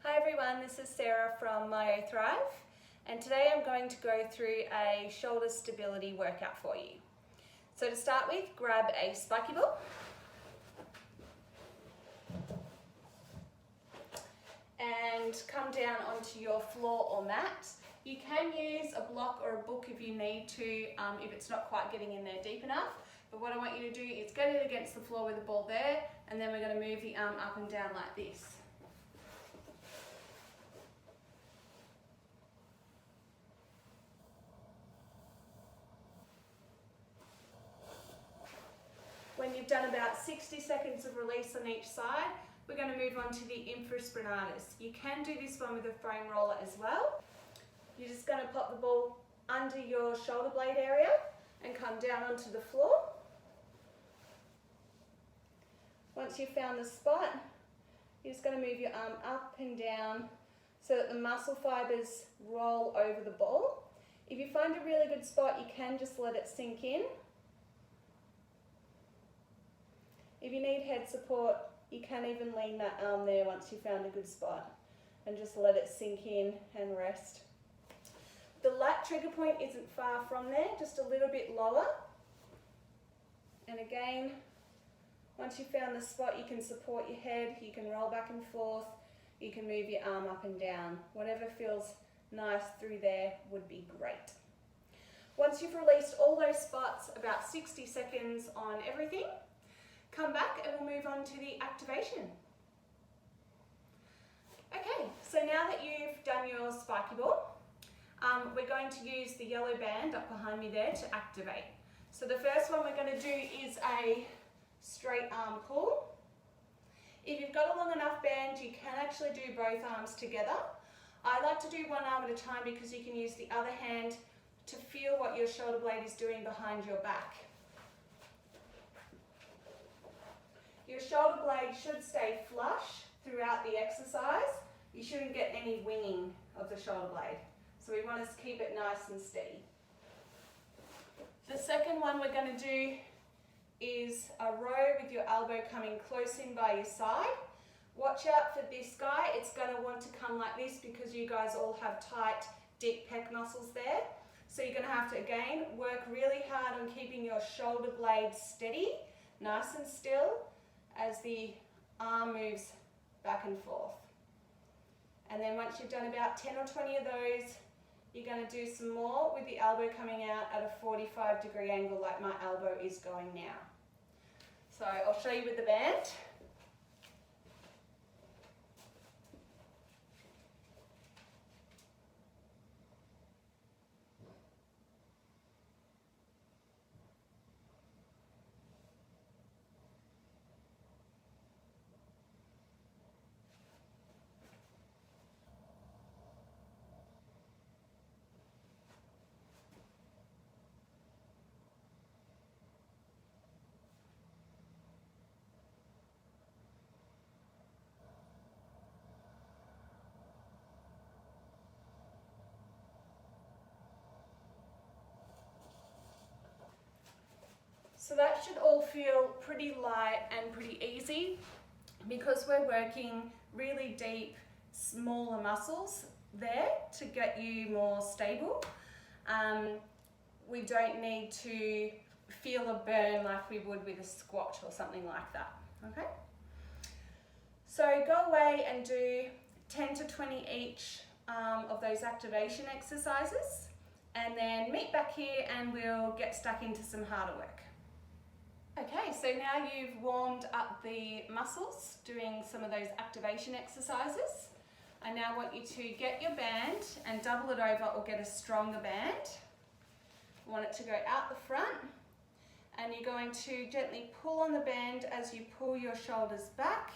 Hi everyone, this is Sarah from MyoThrive, and today I'm going to go through a shoulder stability workout for you. So to start with, grab a spiky ball and come down onto your floor or mat. You can use a block or a book if you need to, if it's not quite getting in there deep enough. But what I want you to do is get it against the floor with the ball there, and then we're going to move the arm up and down like this. When you've done about 60 seconds of release on each side, we're going to move on to the infraspinatus. You can do this one with a foam roller as well. You're just going to pop the ball under your shoulder blade area and come down onto the floor. Once you've found the spot, you're just going to move your arm up and down so that the muscle fibers roll over the ball. If you find a really good spot, you can just let it sink in. If you need head support, you can even lean that arm there once you've found a good spot and just let it sink in and rest. The lat trigger point isn't far from there, just a little bit lower. And again, once you've found the spot, you can support your head, you can roll back and forth, you can move your arm up and down. Whatever feels nice through there would be great. Once you've released all those spots, about 60 seconds on everything, come back and we'll move on to the activation. Okay, so now that you've done your spiky ball, we're going to use the yellow band up behind me there to activate. So the first one we're going to do is a straight arm pull. If you've got a long enough band, you can actually do both arms together. I like to do one arm at a time because you can use the other hand to feel what your shoulder blade is doing behind your back. Your shoulder blade should stay flush throughout the exercise. You shouldn't get any winging of the shoulder blade. So we want to keep it nice and steady. The second one we're going to do is a row with your elbow coming close in by your side. Watch out for this guy. It's going to want to come like this because you guys all have tight, deep pec muscles there. So you're going to have to, again, work really hard on keeping your shoulder blade steady, nice and still, as the arm moves back and forth. And then once you've done about 10 or 20 of those, you're going to do some more with the elbow coming out at a 45-degree angle like my elbow is going now. So I'll show you with the band. So that should all feel pretty light and pretty easy because we're working really deep, smaller muscles there to get you more stable. We don't need to feel a burn like we would with a squat or something like that, okay? So go away and do 10 to 20 each of those activation exercises, and then meet back here and we'll get stuck into some harder work. Okay, so now you've warmed up the muscles doing some of those activation exercises. I now want you to get your band and double it over or get a stronger band. I want it to go out the front, and you're going to gently pull on the band as you pull your shoulders back.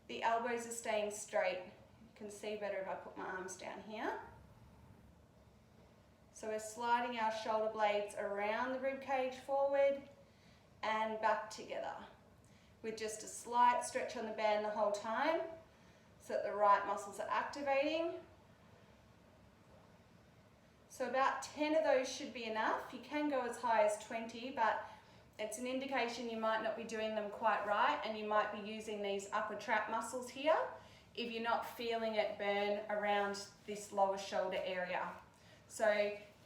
The elbows are staying straight. You can see better if I put my arms down here. So we're sliding our shoulder blades around the rib cage forward and back together with just a slight stretch on the band the whole time so that the right muscles are activating. So about 10 of those should be enough. You can go as high as 20, but it's an indication you might not be doing them quite right and you might be using these upper trap muscles here. if you're not feeling it burn around this lower shoulder area. So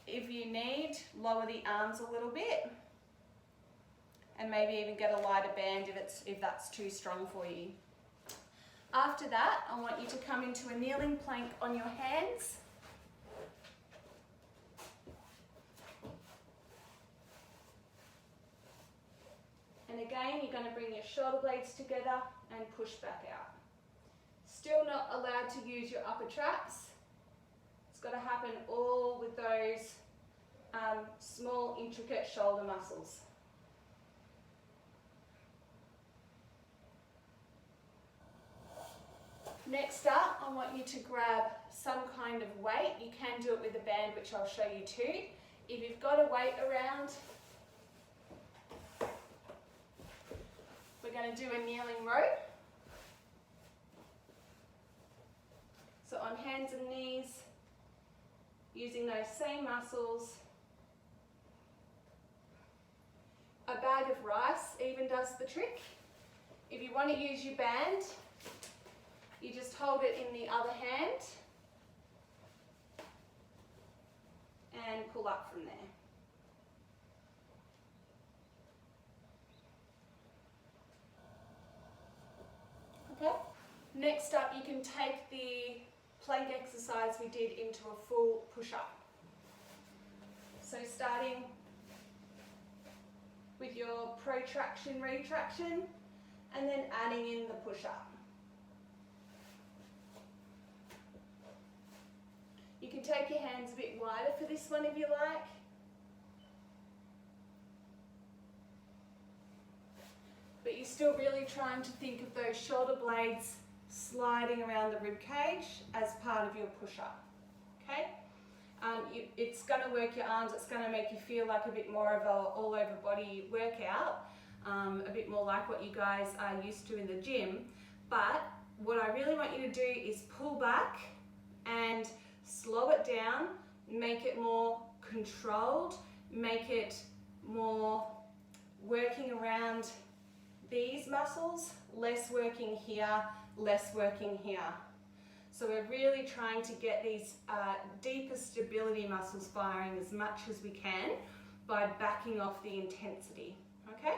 if you need, lower the arms a little bit and maybe even get a lighter band if that's too strong for you. After that, I want you to come into a kneeling plank on your hands. And again, you're going to bring your shoulder blades together and push back out. Still not allowed to use your upper traps. It's got to happen all with those small, intricate shoulder muscles. Next up, I want you to grab some kind of weight. You can do it with a band, which I'll show you too. If you've got a weight around, we're going to do a kneeling row. So on hands and knees, using those same muscles. A bag of rice even does the trick. If you want to use your band, you just hold it in the other hand and pull up from there. Okay. Next up, you can take the plank exercise we did into a full push-up. So starting with your protraction, retraction, and then adding in the push-up. You can take your hands a bit wider for this one if you like. But you're still really trying to think of those shoulder blades sliding around the rib cage as part of your push-up. Okay? It's going to work your arms, it's going to make you feel like a bit more of a all-over body workout, a bit more like what you guys are used to in the gym. But what I really want you to do is pull back and slow it down, make it more controlled, make it more working around these muscles, less working here, less working here. So we're really trying to get these deeper stability muscles firing as much as we can by backing off the intensity, okay?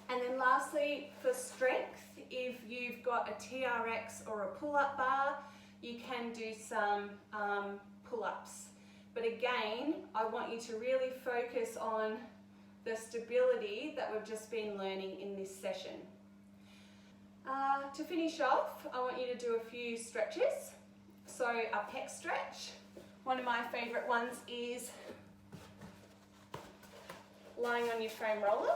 And then lastly, for strength, if you've got a TRX or a pull-up bar, you can do some pull-ups. But again, I want you to really focus on the stability that we've just been learning in this session. To finish off, I want you to do a few stretches. So a pec stretch. One of my favourite ones is lying on your foam roller.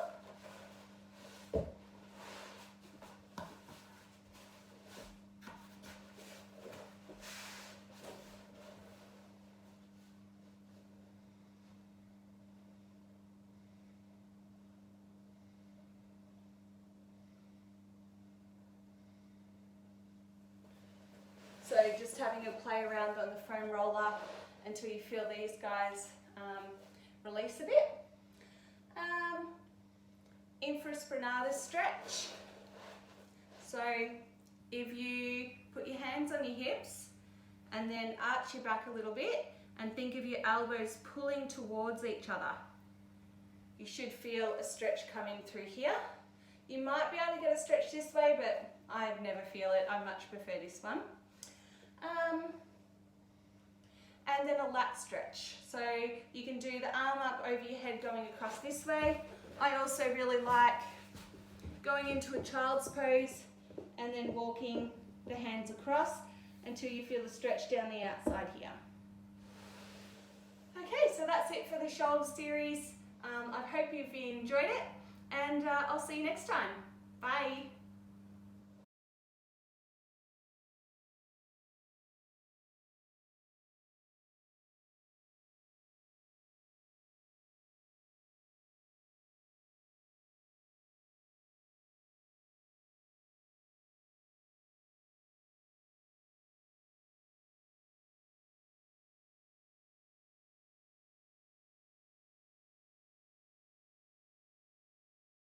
So just having a play around on the foam roller until you feel these guys release a bit. Infraspinatus stretch. So if you put your hands on your hips and then arch your back a little bit and think of your elbows pulling towards each other, you should feel a stretch coming through here. You might be able to get a stretch this way, but I never feel it. I much prefer this one. And then a lat stretch. So you can do the arm up over your head going across this way. I also really like going into a child's pose and then walking the hands across until you feel the stretch down the outside here. Okay, so that's it for the shoulder series. I hope you've enjoyed it, and I'll see you next time. Bye.